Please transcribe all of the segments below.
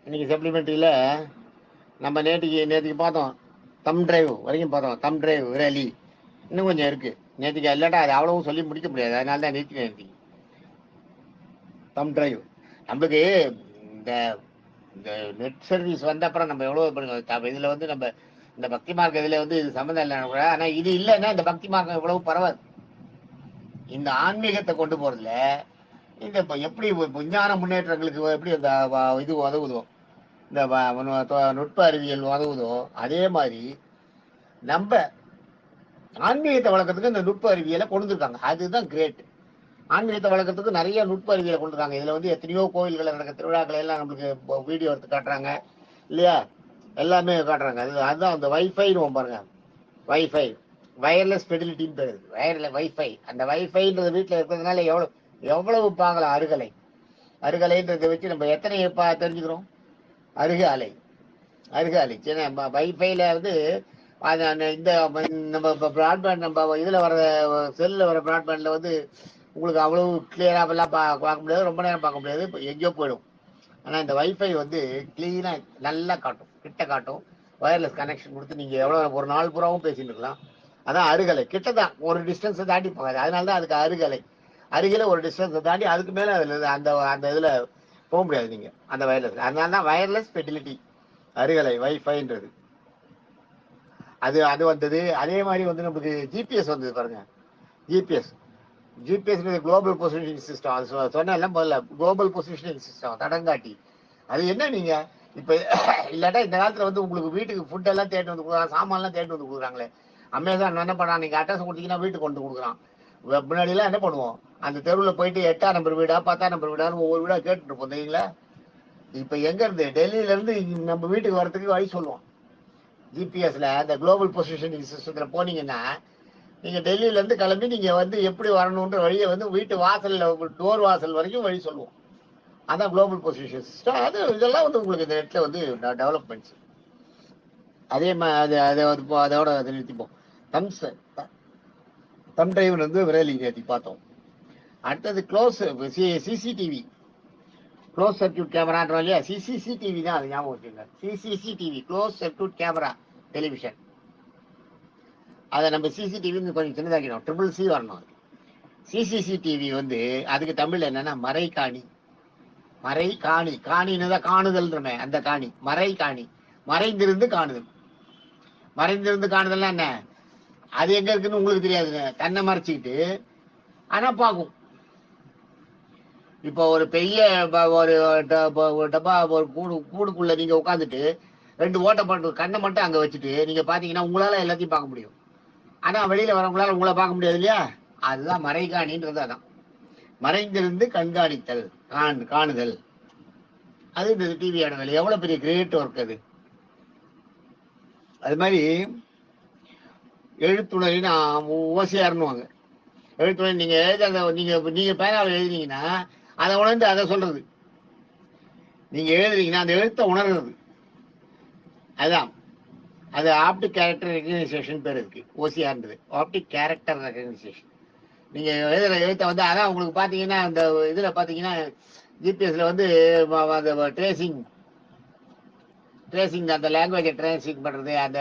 இன்னைக்கு சப்ளிமெண்ட்ரியில் நம்ம நேற்றுக்கு பார்த்தோம். தம் டிரைவ் வரைக்கும் பார்த்தோம். தம் டிரைவ் ரேலி இன்னும் கொஞ்சம் இருக்குது. நேற்றுக்கு இல்லாட்டா அது அவ்வளவும் சொல்லி முடிக்க முடியாது. அதனால தான் நேற்றுக்கு தம் டிரைவ் நம்மளுக்கு இந்த இந்த நெட் சர்வீஸ் வந்த அப்புறம் நம்ம எவ்வளோ பண்ணுங்க. இதில் வந்து நம்ம இந்த பக்தி மார்க்கம் இதில் வந்து இது சம்மந்தம் இல்லை கூட. ஆனால் இது இல்லைன்னா இந்த பக்தி மார்க்கம் எவ்வளவு பரவாது. இந்த ஆன்மீகத்தை கொண்டு போகிறதுல இந்த இப்போ எப்படி விஞ்ஞான முன்னேற்றங்களுக்கு எப்படி இந்த இது உதவுதோ, இந்த நுட்ப அறிவியல் உதவுதோ, அதே மாதிரி நம்ம ஆன்மீகத்தை வளர்க்கறதுக்கு இந்த நுட்ப அறிவியலை கொண்டு வந்துருக்காங்க. அதுதான் கிரேட். ஆன்மீகத்தை வளர்க்கறதுக்கு நிறைய நுட்ப அறிவியலை கொண்டு இருக்காங்க. இதுல வந்து எத்தனையோ கோயில்களை நடக்க திருவிழாக்களை எல்லாம் நம்மளுக்கு வீடியோ எடுத்து காட்டுறாங்க இல்லையா? எல்லாமே காட்டுறாங்க. அதுதான் அந்த வைஃபைன்னு பாருங்க. வைஃபை வயர்லெஸ் ஃபெசிலிட்டின்னு பேரு. வைஃபை அந்த வைஃபைன்றது வீட்டில் இருக்கிறதுனால எவ்வளவு பார்க்கலாம். அருகலைன்றதை வச்சு நம்ம எத்தனை தெரிஞ்சுக்கிறோம். அருகாலை சரி. வைஃபைல வந்து இந்த நம்ம ப்ராட்பேண்ட் நம்ம இதில் வர செல்லில் வர ப்ராட்பேண்டில் வந்து உங்களுக்கு அவ்வளவு கிளியராகலாம் பார்க்க முடியாது. ரொம்ப நேரம் பார்க்க முடியாது. இப்போ எங்கேயோ போயிடும். ஆனால் இந்த வைஃபை வந்து கிளீனாக நல்லா காட்டும், கிட்ட காட்டும். வயர்லெஸ் கனெக்ஷன் கொடுத்து நீங்கள் எவ்வளோ ஒரு நாள் பூராவும் பேசிட்டு இருக்கலாம். அதான் அருகலை. கிட்ட தான், ஒரு டிஸ்டன்ஸை தாண்டி போகாது. அதனால தான் அதுக்கு அருகலை. அருகில ஒரு டிஸ்டன்ஸை தாண்டி அதுக்கு மேலே அதில் அந்த இதில் போக முடியாது நீங்கள் அந்த வயர்லெஸ். அதனால தான் வயர்லெஸ் ஃபெசிலிட்டி அருகலை வைஃபைன்றது. அது வந்தது. அதே மாதிரி வந்து நமக்கு ஜிபிஎஸ் வந்தது பாருங்க. GPS global positioning system. அது சொன்னேன் முதல்ல, குளோபல் பொசிஷனிங் சிஸ்டம் தடங்காட்டி. அது என்ன நீங்க இப்ப இல்லாட்டா இந்த காலத்துல வந்து உங்களுக்கு வீட்டுக்கு ஃபுட் எல்லாம் தேடி வந்து கொடுக்குறாங்க, சாமான்லாம் தேடி வந்து கொடுக்குறாங்களே. அமேசான் என்ன பண்ணா, நீங்க அட்ரஸ் கொடுத்தீங்கன்னா வீட்டுக்கு கொண்டு கொடுக்குறான். முன்னாடி எல்லாம் என்ன பண்ணுவோம், அந்த தெருவில் போயிட்டு 8ஆம் நம்பர் வீடா 10ஆம் நம்பர் வீடான்னு ஒவ்வொரு வீடா கேட்டுட்டு இருப்போம் தெரியுங்களா? இப்ப எங்க இருந்து டெல்லியில இருந்து நம்ம வீட்டுக்கு வரதுக்கு வழி சொல்லுவோம். ஜிபிஎஸ்ல அந்த குளோபல் பொசிஷனிங் சிஸ்டத்துல போனீங்கன்னா நீங்க டெல்லியில இருந்து கிளம்பி நீங்க வந்து எப்படி வரணுன்ற வழியை வந்து வீட்டு வாசல்ல டோர் வாசல் வரைக்கும் வழி சொல்லுவோம். அதான் குளோபல் பொசிஷன் சிஸ்டம். இதெல்லாம் வந்து உங்களுக்கு இந்த நெட்ல வந்து டெவலப்மெண்ட்ஸ். அதே மாதிரி அதோட நிறுத்திப்போம். தம் டிரைவ் வந்து விரைலி ஏற்றி பார்த்தோம். அடுத்தது சிசிடிவி க்ளோஸ் சர்க்கியூட் கேமரான்றோம் இல்லையா? சிசிசிடிவி தான், அது ஞாபகம் வச்சுங்க. சிசிசிடிவி க்ளோஸ் சர்க்கியூட் கேமரா டெலிவிஷன். அதை நம்ம சிசிடிவி கொஞ்சம் சின்னதாக்கிடும். CCC வரணும். சிசிசிடிவி வந்து அதுக்கு தமிழ் என்னன்னா மறைகாணி. காணின்னு தான் காணுதல்ன்றமே, அந்த காணி மறைகாணி. மறைந்திருந்து காணுதல்னா என்ன? அது எங்க இருக்குன்னு உங்களுக்கு தெரியாதுங்க. தன்னை மறைச்சிக்கிட்டு ஆனா பார்க்கும். இப்போ ஒரு பெரிய ஒரு டப்பா ஒரு கூடுக்குள்ள நீங்க உட்காந்துட்டு 2 ஓட்டை போட்டு கண்ணை மட்டும் அங்க வச்சுட்டு நீங்க பாத்தீங்கன்னா உங்களால எல்லாத்தையும் பார்க்க முடியும். ஆனா வெளியில வரவங்களால உங்களை பார்க்க முடியாது இல்லையா? அதுதான் மறைகாணின்றது. அதான் மறைந்திருந்து கண்காணித்தல், காணுதல். அது இந்த டிவியோட வேலை. எவ்வளவு பெரிய கிரேட் ஒர்க் அது. அது மாதிரி எழுத்துணரின்னு ஓசியாருன்னுவாங்க. எழுத்துணை நீங்க நீங்க பேராவில் எழுதினீங்கன்னா அதை உணர்ந்து அதை சொல்றது. நீங்க எழுதுறீங்கன்னா அந்த எழுத்தை உணர்றது. அதுதான் அது ஆப்டிக் கேரக்டர் ரெகனைசேஷன் பேர் இருக்கு. ஓசிஆர்ன்றது ஆப்டிக் கேரக்டர் ரெகனைசேஷன். நீங்க எழுதுற எழுத்தை வந்து அதான் உங்களுக்கு பாத்தீங்கன்னா அந்த இதுல பாத்தீங்கன்னா ஜிபிஎஸ்ல வந்து அந்த ட்ரேசிங் அந்த லாங்குவேஜை ட்ரேசிங் பண்றது, அந்த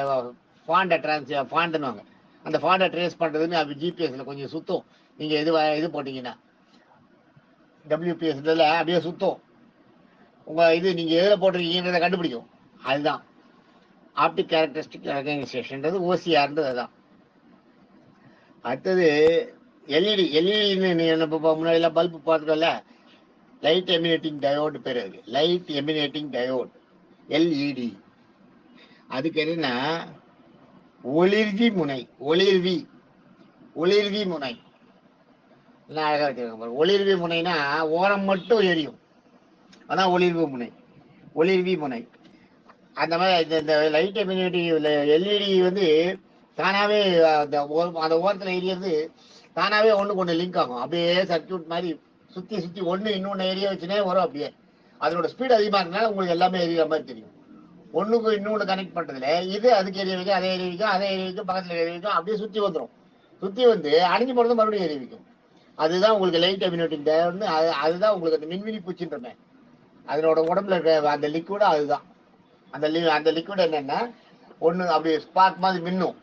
ஃபாண்ட்னுவாங்க. அந்த ஃபாண்டை ட்ரேஸ் பண்றதுன்னு அது ஜிபிஎஸ்ல கொஞ்சம் சுத்தம். நீங்க இது போட்டீங்கன்னா WPSல அப்படியே சுத்தம். உங்க இது நீங்க எதுல போட்டிருக்கீங்கன்றதை கண்டுபிடிக்கும். அதுதான் ஆப்டிக் கேரக்டரிஸ்டிக் ரெகனைசேஷன்ன்றது ஓசிஆர்ன்றது. அதுதான். அடுத்தது எல்இடின்னு முன்னாடி எல்லாம் பல்பு பார்த்துக்கல, லைட் எமினேட்டிங் டயோடு பேர். இருக்கு லைட் எமினேட்டிங் டயோடு, எல்இடி. அதுக்கு என்னன்னா ஒளிர்வி முனை. அழகா வச்சிருக்காங்க. ஒளிர்வி முனைனா ஓரம் மட்டும் எரியும், அதான் ஒளிர்வி முனை. அந்த மாதிரி இந்த லைட் எமினேட்டிங் எல்இடி வந்து தானாவே அந்த ஓரத்துல எரியறது தானாவே ஒண்ணுக்கு ஒண்ணு லிங்க் ஆகும். அப்படியே சர்க்கியூட் மாதிரி சுத்தி ஒண்ணு இன்னொன்னு எரிய வச்சுனே வரும். அப்படியே அதோட ஸ்பீட் அதிகமா இருக்கனால உங்களுக்கு எல்லாமே எரியற மாதிரி தெரியும். ஒண்ணுக்கு இன்னொன்னு கனெக்ட் பண்றதுல இது அதுக்கு எரிய வைக்கும், அதை எரிய வைக்கும், பக்கத்துல எரிய வைக்கும். அப்படியே சுத்தி வந்துடும். சுத்தி வந்து அணிஞ்சு போறது மறுபடியும் எரிய வைக்கும். அதுதான் உங்களுக்கு லைட் எமினேட்டிங் டயோடு. அதுதான் உங்களுக்கு அந்த மின்மினி பூச்சின்றமே, அதனோட உடம்புல இருக்க அந்த லிக்விடும் அதுதான். அந்த லிக்விட் என்னன்னா ஒண்ணு அப்படி ஸ்பார்க் மாதிரி மின்னும்.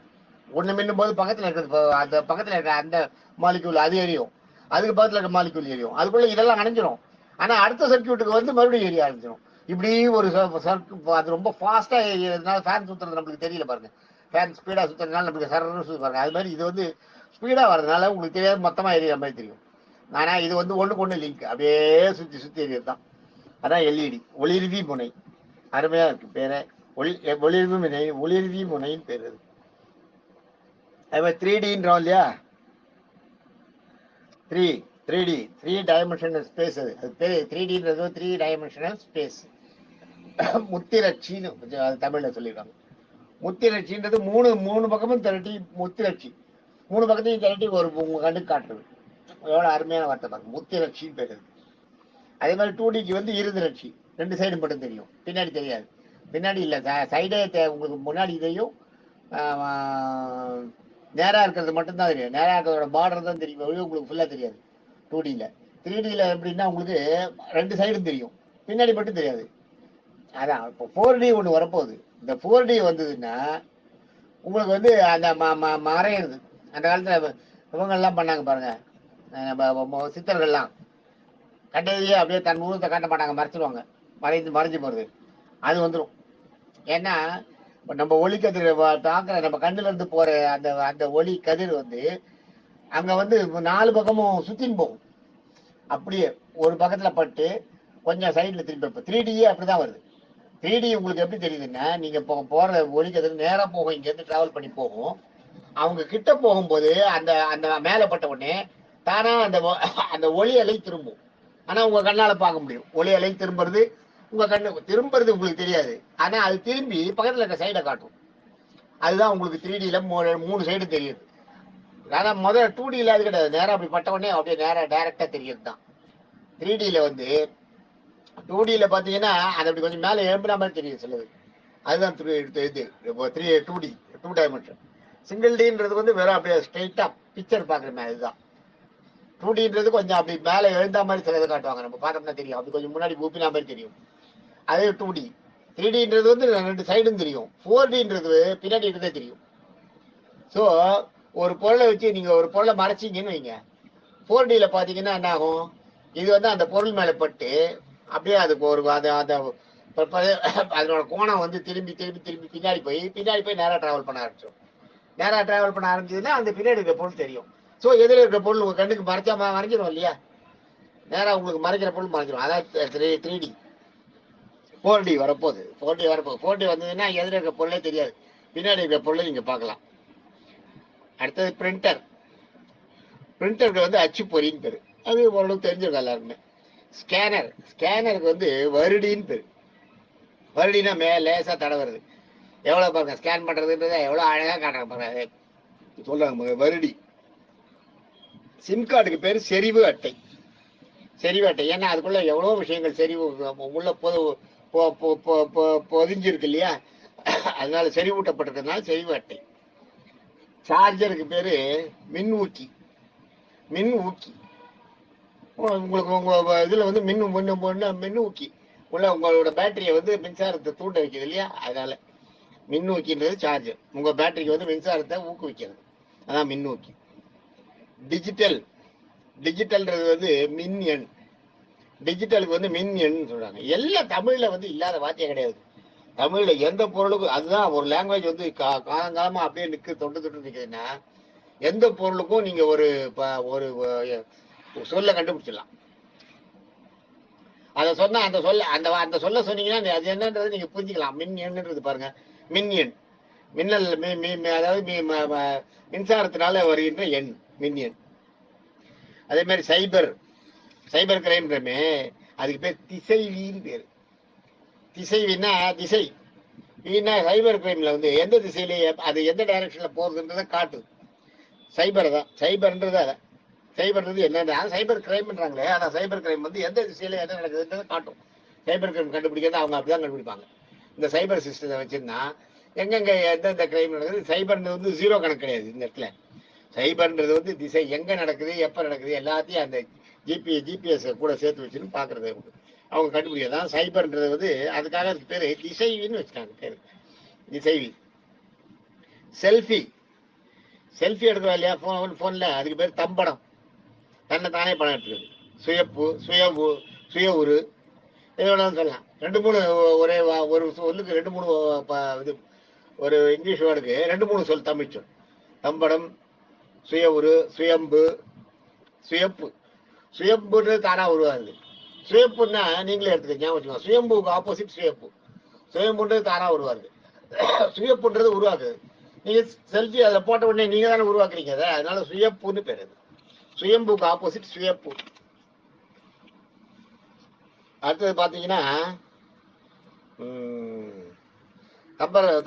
ஒண்ணு மின்னும் போது பக்கத்துல இருக்கிறது அந்த பக்கத்துல இருக்க அந்த மாலிக்யூல் அது எரியும், அதுக்கு பக்கத்துல இருக்க மாலிக்யூல் எரியும், அதுக்குள்ள இதெல்லாம் அணைஞ்சிரும். ஆனா அடுத்த சர்க்கியூட்டுக்கு வந்து மறுபடியும் எரிய ஆரம்பிச்சிடும். இப்படி ஒரு அது ரொம்ப ஃபாஸ்டா எரியறதுனால ஃபேன் சுத்துறது நம்மளுக்கு தெரியல பாருங்க. ஃபேன் ஸ்பீடா சுத்துறதுனால நம்மளுக்கு சரன்னு சுத்து பாருங்க. அது மாதிரி இது வந்து ஸ்பீடா வர்றதுனால உங்களுக்கு தெரியாது, மொத்தமா எரியற மாதிரி தெரியும். ஆனா இது வந்து ஒண்ணுக்கு ஒண்ணு லிங்க், அப்படியே சுத்தி சுத்தி எரியறது தான். அதான் எல்இடி, ஒளிர்வி முனை. அருமையா இருக்கு பேரு. ஒளிர்வு முனை, ஒளிர்வி முனைன்னு பேரு. அது மாதிரி 3Dன்றோம் இல்லையா, 3 டைமென்ஷனல் ஸ்பேஸ். அது பேரு 3Dன்றது 3 டைமென்ஷனல் ஸ்பேஸ். முத்திரட்சின்னு அது தமிழ்ல சொல்லிருக்காங்க. முத்திரட்சின்றது மூணு பக்கமும் திரட்டி முத்திரட்சி, மூணு பக்கத்தையும் திரட்டி ஒரு உங்க கண்ணுக்கு காட்டுறது. எவ்வளவு அருமையான வார்த்தை பாருங்க, முத்திரட்சின்னு பேரு. அதே மாதிரி 2Dக்கு வந்து இருதிரட்சி, 2 சைடு மட்டும் தெரியும், பின்னாடி தெரியாது. பின்னாடி இல்ல, சைடே உங்களுக்கு முன்னாடி தெரியும், நேரா இருக்கிறது மட்டும்தான் தெரியும். நேரா இருக்கிறதோட பார்டர் தான் தெரியும், உங்களுக்கு ஃபுல்லா தெரியாது 2Dல. 3Dல எப்படின்னா உங்களுக்கு 2 சைடும் தெரியும், பின்னாடி மட்டும் தெரியாது. அதான் இப்போ 4D ஒண்ணு வரப்போகுது. இந்த 4D வந்ததுன்னா உங்களுக்கு வந்து அந்த மறையிறது. அந்த காலத்துல இவங்க எல்லாம் பண்ணாங்க பாருங்க, சித்தர்கள்லாம் கண்டதையே அப்படியே தன் உருவத்தை காட்ட மாட்டாங்க, மறைச்சிருவாங்க, மறைஞ்சு போறது. அது வந்துடும். ஏன்னா நம்ம ஒளி கதிர் தாக்குற நம்ம கண்ணுல இருந்து போற அந்த அந்த ஒளி கதிர் வந்து அங்க வந்து 4 பக்கமும் சுத்தின்னு போகும். அப்படியே ஒரு பக்கத்துல பட்டு கொஞ்சம் சைட்ல திரும்பி. இப்போ 3Dயே அப்படிதான் வருது. 3D உங்களுக்கு எப்படி தெரியுதுன்னா, நீங்க போற ஒளி கதிர் நேரா போகும், இங்க இருந்து டிராவல் பண்ணி போகும். அவங்க கிட்ட போகும்போது அந்த அந்த மேல பட்ட உடனே தானா அந்த ஒளி அலை திரும்பும். ஆனா உங்க கண்ணால பார்க்க முடியும், ஒளி அலை திரும்புறது உங்க கண்ணு திரும்புறது உங்களுக்கு தெரியாது. ஆனா அது திரும்பி பக்கத்துல இருக்க சைடை காட்டும். அதுதான் உங்களுக்கு 3Dல 3 சைடு தெரியுது. அதான் முதல்ல 2Dல அது கிடையாது, நேரம் அப்படி பட்ட உடனே அப்படியே நேரம் டைரக்டா தெரியுது தான். 3Dல வந்து 2Dல பாத்தீங்கன்னா அது அப்படி கொஞ்சம் மேல எழும்புற மாதிரி தெரியும் சிலது. அதுதான் இது 2D 2 டைமென்ஷன். சிங்கிள் டின்றது வந்து வெறும் அப்படியே ஸ்ட்ரைட்டா பிக்சர் பாக்குற மாதிரி. அதுதான் 2Dன்றது கொஞ்சம் அப்படி மேல எழுந்தா மாதிரி சிலது காட்டுவாங்க, நம்ம பார்த்தோம்னா தெரியும், அப்படி கொஞ்சம் முன்னாடி ஊப்பினா மாதிரி தெரியும். அது 2D. 3Dன்றது வந்து 2 சைடும் தெரியும். 4Dன்றது பின்னாடி இருந்தே தெரியும். ஸோ ஒரு பொருளை வச்சு நீங்க ஒரு பொருளை மறைச்சிங்கன்னு வைங்க, 4Dல பாத்தீங்கன்னா என்ன ஆகும், இது வந்து அந்த பொருள் மேல பட்டு அப்படியே அதுக்கு ஒரு அதனோட கோணம் வந்து திரும்பி திரும்பி திரும்பி பின்னாடி போய் நேரா டிராவல் பண்ண ஆரம்பிச்சிடும். நேரா டிராவல் பண்ண ஆரம்பிச்சதுன்னா அந்த பின்னாடி இருக்கிற பொருள் தெரியும். ஸோ எதிர இருக்கிற பொருள் உங்க கண்ணுக்கு மறைஞ்சிடும் இல்லையா, நேரா உங்களுக்கு மறைக்கிற பொருள் மறைஞ்சிடும். அதான் 3D. 4D வரப்போகுது. 4D வந்ததுன்னா எதிர இருக்க பொருளே தெரியாது, பின்னாடி இருக்கிற பொருளை நீங்க பார்க்கலாம். அடுத்தது பிரிண்டர். பிரிண்டருக்கு வந்து அச்சுப்பொறின்னு பேரு, அது ஓரளவுக்கு தெரிஞ்சிருக்கும் எல்லாருமே. ஸ்கேனருக்கு வந்து வருடின்னு பேரு. வருடினா லேசா தடவுறது. எவ்வளவு பாருங்க ஸ்கேன் பண்றதுன்றத எவ்வளவு அழகா காட்டுறாங்க பாருங்க, சொல்றாங்க வருடி. சிம் கார்டுக்கு பேரு செறிவு அட்டை. ஏன்னா அதுக்குள்ள எவ்வளவு விஷயங்கள் செறிவு உள்ள பொதிஞ்சிருக்கு இல்லையா, அதனால செறிவூட்டப்பட்டிருக்கிறதுனால செறிவு அட்டை. சார்ஜருக்கு பேரு மின் ஊக்கி. உங்களுக்கு உங்க இதுல வந்து மின் ஊக்கி உள்ள உங்களோட பேட்டரியை வந்து மின்சாரத்தை தூண்ட வைக்கிறது இல்லையா, அதனால மின்னூக்கின்றது சார்ஜர். உங்க பேட்டரிக்கு வந்து மின்சாரத்தை ஊக்குவிக்கிறது, அதான் மின்னூக்கி. டிஜிட்டல்ன்றது வந்து மின் எண். டிஜிட்டலுக்கு வந்து மின் எண் சொல்றாங்க. எல்லாம் தமிழ்ல வந்து இல்லாத வார்த்தையே கிடையாது. தமிழ்ல எந்த பொருளுக்கும் அதுதான் ஒரு லாங்குவேஜ் வந்து காலங்காலமா அப்படியே தொட்டு நிக்குதுன்னா, எந்த பொருளுக்கும் நீங்க ஒரு சொல்ல கண்டுபிடிச்சிடலாம். அதை சொன்னா அந்த சொல்ல சொன்னீங்கன்னா அது என்னன்றது நீங்க புரிஞ்சுக்கலாம். மின் எண்ணுன்றது பாருங்க, மின் எண், மின்னல் அதாவது மின்சாரத்தினால வருகின்ற எண், மின் எண். அதே மாதிரி சைபர் கிரைம்ன்றமே அதுக்கு பேர் திசைவின்னு பேரு. திசைவின்னா திசை, வீணா சைபர் கிரைம்ல வந்து எந்த திசையில அது எந்த டைரக்ஷன்ல போறதுன்றத காட்டுது. சைபர் தான், சைபர்ன்றது அதான். சைபர்ன்றது என்ன, சைபர் கிரைம்ன்றாங்களே, அதான் சைபர் கிரைம் வந்து எந்த திசையில என்ன நடக்குதுன்றதை காட்டும். சைபர் கிரைம் கண்டுபிடிக்கிறது அவங்க அப்படிதான் கண்டுபிடிப்பாங்க. இந்த சைபர் சிஸ்டத்தை வச்சிருந்தா எங்கெங்க எந்தெந்த கிரைம் நடக்குது. சைபர்ன்றது வந்து 0 கணக்கு கிடையாது இந்த இடத்துல. சைபர்ன்றது வந்து திசை, எங்க நடக்குது எப்ப நடக்குது எல்லாத்தையும் அந்த ஜிபிஎஸ் கூட சேர்த்து வச்சுன்னு பாக்குறது. அவங்க கண்டுபிடிக்கிறதான் சைபர்ன்றது வந்து அதுக்காக அதுக்கு பேரு திசைவின்னு வச்சுட்டாங்க பேரு. திசைவி. செல்ஃபி எடுக்கிறோம் இல்லையா போன்ல, அதுக்கு பேர் தம்படம். தன்னை தானே படம் எடுத்துக்கிறது. சுயப்பு, சுயவு, சுய உரு, இதோட சொல்லலாம். 2 3 ஒரே ஒரு சொல்லுக்கு 2 3 இது ஒரு இங்கிலீஷ் வேர்டுக்கு 2 3 சொல் தமிழ் சொல். தம்படம், சுய உரு, சுயம்பு, சுயப்பு. சுயம்புன்றது தானா உருவாகுது. சுயப்புன்னா நீங்களே எடுத்துக்க ஞாபகம். சுயம்புக்கு ஆப்போசிட் சுயப்பு. சுயம்புன்றது தானா உருவாகுது. சுயப்புன்றது உருவாக்குது. நீங்க செல்ஃபி அதுல போட்ட உடனே நீங்க தானே உருவாக்குறீங்க அதை, அதனால சுயப்புன்னு பேரு. சுயம்புக்கு ஆப்போசிட் சுயப்பு. அடுத்தது பாத்தீங்கன்னா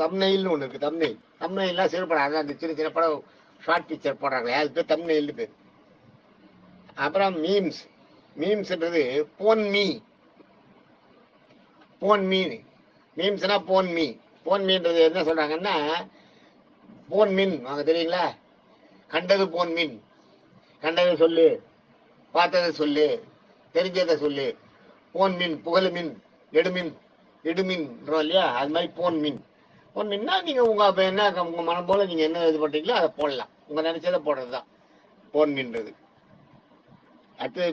தம்ப்நெயில்னு ஒண்ணு இருக்கு. தம்ப்நெயில்லாம் சிறுபடம், அதான் அந்த சின்ன சின்ன படம் ஷார்ட் பிக்சர் போடுறாங்களே, அது பேர் தம்ப்நெயில்னு பேர். அப்புறம் மீம்ஸ்ன்றது போன் மீ. மீம்ஸ்னா போன் மீன்றது என்ன சொல்றாங்கன்னா, போன் மின் வாங்க தெரியுங்களா? கண்டது போன் மின். கண்டதை சொல்லு, பார்த்ததை சொல்லு, தெரிஞ்சதை சொல்லு. போன் மின், புகழ் மின், எடுமின் இல்லையா? அது மாதிரி போன் மின்னா நீங்க உங்க என்ன உங்க மனம் போல நீங்க என்ன இது பண்றீங்களோ அதை போடலாம். உங்க நினைச்சதை போடுறதுதான் போன் மின்றது. அடுத்து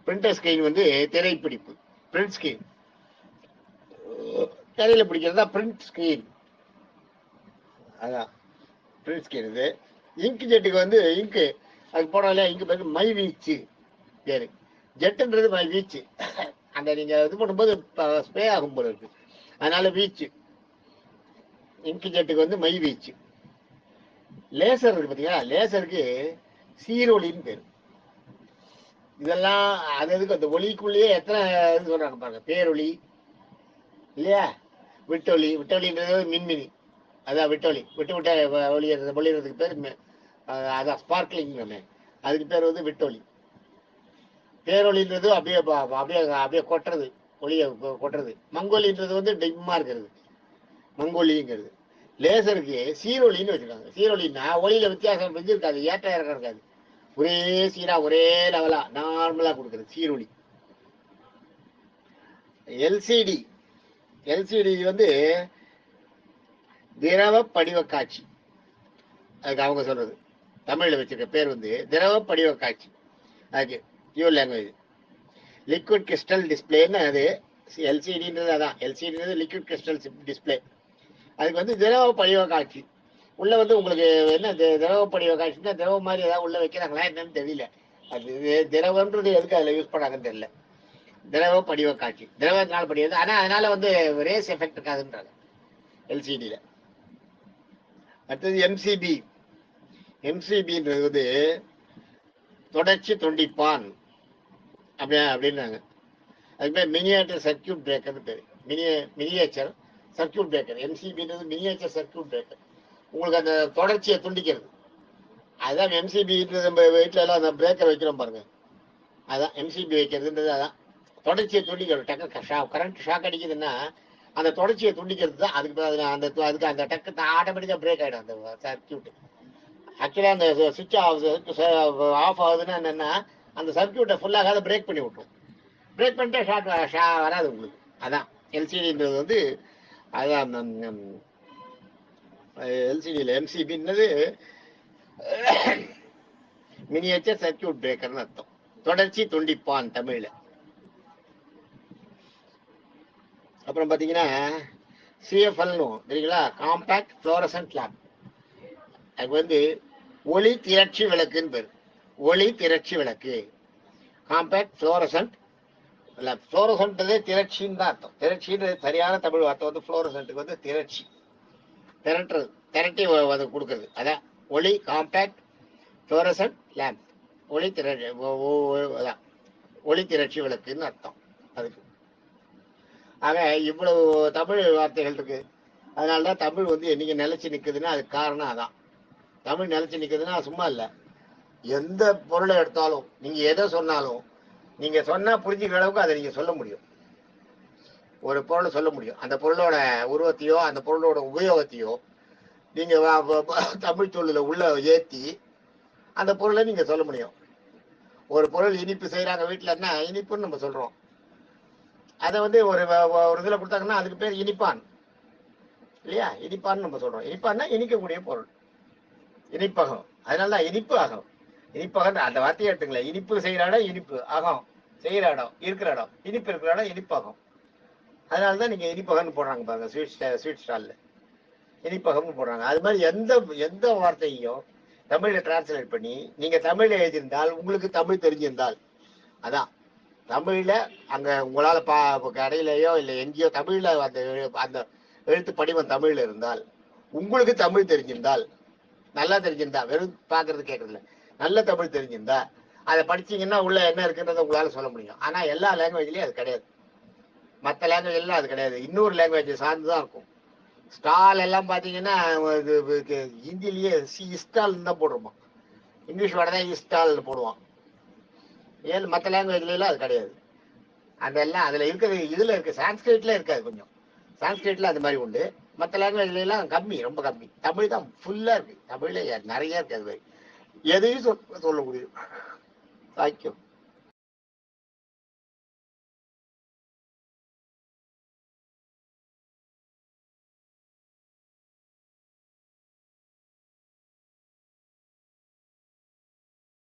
பிரிண்டர் ஸ்கிரீன் வந்து திரைப்பிடிப்பு. பிரிண்ட் ஸ்கிரீன் திரையில பிடிக்கிறதா பிரிண்ட் ஸ்கிரீன். அதான் பிரிண்ட் ஸ்கிரீன். இது இங்க் ஜெட்டுக்கு வந்து இங்கு அதுக்கு போடுறோம் இல்லையா, இங்கு பேரு மை வீச்சு பேரு. ஜெட்டுன்றது மை வீச்சு. அந்த நீங்க இது பண்ணும்போது ஸ்ப்ரே ஆகும் போல இருக்கு, அதனால வீச்சு. இங்க் ஜெட்டுக்கு வந்து மை வீச்சு. லேசர் இருக்கு பாத்தீங்களா, லேசருக்கு சீரொலின்னு பேரு. இதெல்லாம் அது எதுக்கு அந்த ஒளிக்குள்ளேயே எத்தனை இது சொல்றாங்க பாருங்க. பேரொளி இல்லையா, விட்டொலின்றது மின்மினி. அதான் விட்டொலி, விட்டு ஒளியறதுக்கு பேர் அதான் ஸ்பார்க்லிங். அதுக்கு பேர் வந்து விட்டொலி. பேரொலின்றது அப்படியே அப்படியே கொட்டுறது, ஒளிய கொட்டுறது. மங்கோலின்றது வந்து டிம்மா இருக்கிறது, மங்கோலிங்கிறது. லேசருக்கு சீரொலின்னு வச்சிருக்காங்க. சீரொலின்னா ஒளியில வித்தியாசம் இருக்காது, ஏற்ற இறக்கம் இருக்காது, ஒரே சீரா ஒரே லெவலா நார்மலா கொடுக்குறது சீரொலி. எல்சிடி வந்து திரவ படிவ காட்சி. அதுக்கு அவங்க சொல்றது தமிழ்ல வச்சிருக்க பேர் வந்து திரவ படிவ காட்சி. அதுக்கு பியூர் லாங்குவேஜ் லிக்விட் கிறிஸ்டல் டிஸ்பிளேன்னு. அது எல்சிடின்றது அதான். எல்சிடின்றது லிக்விட் கிறிஸ்டல் டிஸ்பிளே. அதுக்கு வந்து திரவ படிவ காட்சி. உள்ள வந்து உங்களுக்கு என்ன திரவ படிவ காட்சின்னா திரவம் மாதிரி ஏதாவது உள்ள வைக்கிறாங்களா என்னன்னு தெரியல. அது திரவம்ன்றது எதுக்கு அதுல யூஸ் பண்ணாங்கன்னு தெரியல. திரவ படிவ காட்சி, திரவத்தினால படிவது. ஆனா அதனால வந்து ரேஸ் எஃபெக்ட் இருக்காதுன்றாங்க எல்சிடியில. அடுத்தது எம்சிபின்றது வந்து தொடர்ச்சி துண்டிப்பான் அப்படின்னாங்க. அது பேர் மினியேச்சர் சர்க்கியூட் பிரேக்கர்னு பேரு. Miniature circuit breaker. எம்சிபின்றது மினியேச்சர் சர்க்கியூட் பிரேக்கர். உங்களுக்கு அந்த தொடர்ச்சியை துண்டிக்கிறது. அதுதான் எம்சிபின்றது. நம்ம வீட்டுல எல்லாம் அந்த பிரேக்கர் வைக்கிறோம் பாருங்க, அதான் எம்சிபி வைக்கிறதுன்றது. அதான் தொடர்ச்சியை துண்டிக்கிறது. டக்கு கரண்ட் ஷாக் அடிக்குதுன்னா அந்த தொடர்ச்சியை துண்டிக்கிறது தான். அதுக்கு அந்த டக்கு ஆட்டோமேட்டிக்கா பிரேக் ஆயிடும் அந்த சர்க்கியூட். ஆக்சுவலா அந்த சுவிட்ச் ஆஃப் ஆகுதுன்னா என்னன்னா, அந்த சர்க்கியூட்டை ஃபுல்லாக பிரேக் பண்ணி விட்டுரும். பிரேக் பண்ணிட்டு ஷாக் வராது உங்களுக்கு. அதான் எல்சிடின்றது வந்து. அதான் எல்சிடியில் எம்சிபின்றது மினியேச்சர் சர்க்கியூட் பிரேக்கர்னு அர்த்தம். தொடர்ச்சி துண்டிப்பான் தமிழ்ல. அப்புறம் பாத்தீங்கன்னா சிஎஃப்எல்னு தெரியுங்களா, காம்பாக்ட் ஃப்ளோரசன்ட் லேம்ப். அது வந்து ஒளி திரட்சி விளக்குன்னு பேரு. ஒளி திரட்சி விளக்கு, காம்பாக்ட் ஃப்ளோரசன்ட் லேம்ப். ஃப்ளோரசன்ட்ன்றதே திரட்சின்னு தான் அர்த்தம். திரட்சின்றது சரியான தமிழ் வார்த்தை வந்து ஃப்ளோரசன்ட்டுக்கு வந்து திரட்சி, திரட்டி அது கொடுக்கறது. அதான் ஒளி காம்பாக்ட் ஃப்ளோரசன்ட் லேம்ப், ஒளி திரட்சி விளக்குன்னு அர்த்தம் அதுக்கு. ஆக இவ்வளவு தமிழ் வார்த்தைகள் இருக்கு. அதனாலதான் தமிழ் வந்து என்னைக்கு நிலைச்சு நிக்குதுன்னா அதுக்கு காரணம் அதான். தமிழ் நிலைச்சு நிக்குதுன்னா சும்மா இல்ல. எந்த பொருளை எடுத்தாலும் நீங்க எதை சொன்னாலும் நீங்க சொன்னா புரிஞ்சுக்கிற அளவுக்கு அதை நீங்க சொல்ல முடியும். ஒரு பொருளை சொல்ல முடியும். அந்த பொருளோட உருவத்தையோ அந்த பொருளோட உபயோகத்தையோ நீங்க தமிழ் சொல்லுல உள்ள ஏத்தி அந்த பொருளை நீங்க சொல்ல முடியும். ஒரு பொருள் இனிப்பு செய்யறாங்க வீட்டுலன்னா இனிப்புன்னு நம்ம சொல்றோம். அதை வந்து ஒரு இதில் கொடுத்தாங்கன்னா அதுக்கு பேர் இனிப்பான் இல்லையா? இனிப்பான்னு நம்ம சொல்றோம். இனிப்பான்னா இனிக்கக்கூடிய பொருள், இனிப்பகம். அதனாலதான் இனிப்பு அகம். இனிப்பகம் அந்த வார்த்தையை எடுத்துங்களேன். இனிப்பு செய்யற இடம் இனிப்பு அகம், செய்யற இடம் இருக்கிற இடம் இனிப்பு இருக்கிற இடம் இனிப்பகம். அதனாலதான் நீங்க இனிப்பகம்னு போடுறாங்க பாருங்க, ஸ்வீட் ஸ்டால்ல இனிப்பகம்னு போடுறாங்க. அது மாதிரி எந்த எந்த வார்த்தையும் தமிழ்ல டிரான்ஸ்லேட் பண்ணி நீங்க தமிழ்ல எழுதியிருந்தால், உங்களுக்கு தமிழ் தெரிஞ்சிருந்தால், அதான் தமிழ்ல அங்க உங்களால கடையிலயோ இல்ல எங்கேயோ தமிழ்ல அந்த அந்த எழுத்து படிவம் தமிழ்ல இருந்தால், உங்களுக்கு தமிழ் தெரிஞ்சிருந்தால், நல்லா தெரிஞ்சிருந்தா, வெறும் பாக்குறது கேட்கறதுல நல்ல தமிழ் தெரிஞ்சிருந்தா அதை படிச்சீங்கன்னா உள்ள என்ன இருக்குன்றத உங்களால சொல்ல முடியும். ஆனா எல்லா லாங்குவேஜ்லயும் அது கிடையாது. மற்ற லாங்குவேஜ்ல அது கிடையாது. இன்னொரு லாங்குவேஜ் சார்ந்துதான் இருக்கும். ஸ்டால் எல்லாம் பாத்தீங்கன்னா ஹிந்திலேயே இஸ்டால் தான் போடுறோம். இங்கிலீஷ் வேர்டை தான் இஸ்டால்னு போடுவான். ஏன் மற்ற லாங்குவேஜ்ல எல்லாம் அது கிடையாது. அதெல்லாம் அதுல இருக்குது. இதுல இருக்கு, சான்ஸ்கிரிட்ல இருக்காது. கொஞ்சம் சான்ஸ்கிரிட்ல அது மாதிரி உண்டு. மற்ற லாங்குவேஜ்ல எல்லாம் கம்மி, ரொம்ப கம்மி. தமிழ் தான் ஃபுல்லா இருக்கு. தமிழ்ல நிறைய இருக்கு. அது மாதிரி எதையும் சொல்ல முடியும். வாக்கியம்